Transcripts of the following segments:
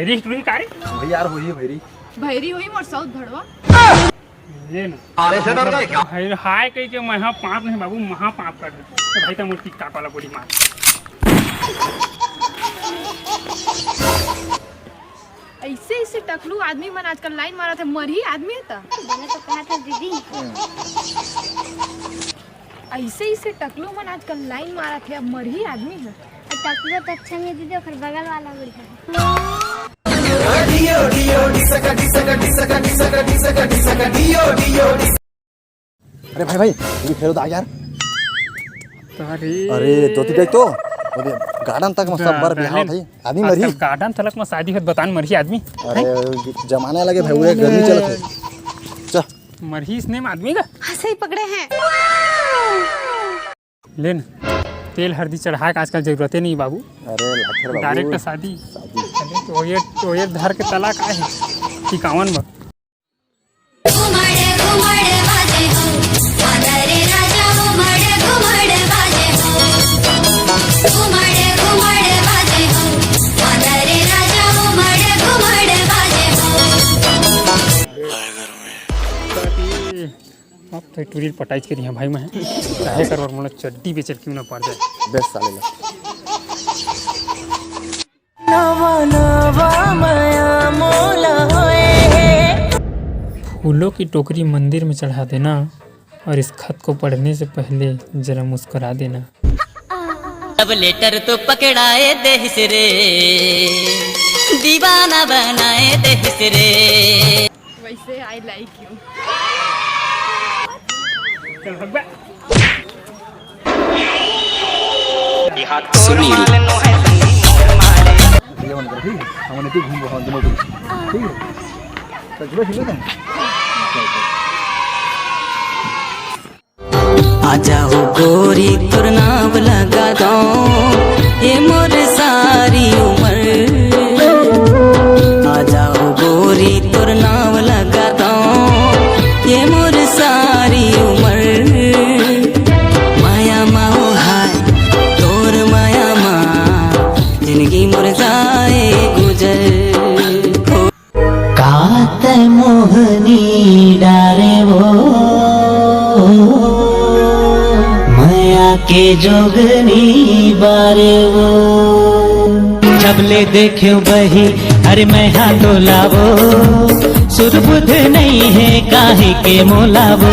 भैरी टूरी कारे भाई यार होई भैरी भैरी हुई मोर साउथ भड़वा ये ना अरे से डर गई भाई हाय कह के महा पाप नहीं बाबू महा पाप कर दे तो भाई तो मूर्ति काट वाला गोली मार ऐसे ऐसे टकलू आदमी मन आजकल लाइन मारा थे मरही आदमी है ता मैंने तो कहा था दीदी ऐसे ऐसे टकलू मन आजकल लाइन मारा थे अब मरही आदमी है टकलो तो अच्छा नहीं दीदी फिर बगल वाला बढ़िया अरे भाई भाई ये फेरो दा यार अरे तो देख तो गार्डन तक में सब बार बिहाव भाई आदमी मरी गार्डन तलक में शादी होत बतान मरही आदमी अरे जमाने लगे भाई उरे गर्मी चलत है च मरही इसने में आदमी का सही पकड़े हैं लेन तेल हल्दी चढ़ा के आजकल जरूरतें नहीं बाबू अरे लाखर बाबू डायरेक्ट शादी तो ये धर के तला का है कि कावन में अब तो टूरी पटाइज के दिया भाई मैं चाहे कर और मोला चड्डी बेचल क्यों ना पड़ जाए बेस्ट साले ला फूलों की टोकरी मंदिर में चढ़ा देना और इस खत को पढ़ने से पहले जरा मुस्कुरा देना अब लेटर तो पकड़ाए देहिस रे दीवाना बनाए देहिस रे वैसे आई लाइक यू चल भगवा ये मन कर ठीक हमने तू घूम रहा दोनों ठीक है तो चलो ठीक है आ जाओ गोरी तुर नाम लगा दो ये मोर सारी उम्र आ जाओ गोरी तुर नाम लगा दो ये मोर सारी उम्र माया माओ हाय तोर माया माँ जिंदगी मोर जाए गुजर कात मोहनी डारे वो के जोगनी बारे वो छबले देखो बही अरे मैं हाथों लावो सुरबुध नहीं है काहे के मोलावो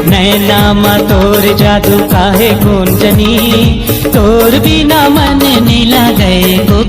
नैना मा तोर जादू काहे कौन जनी तोर बिना मन नीला गए को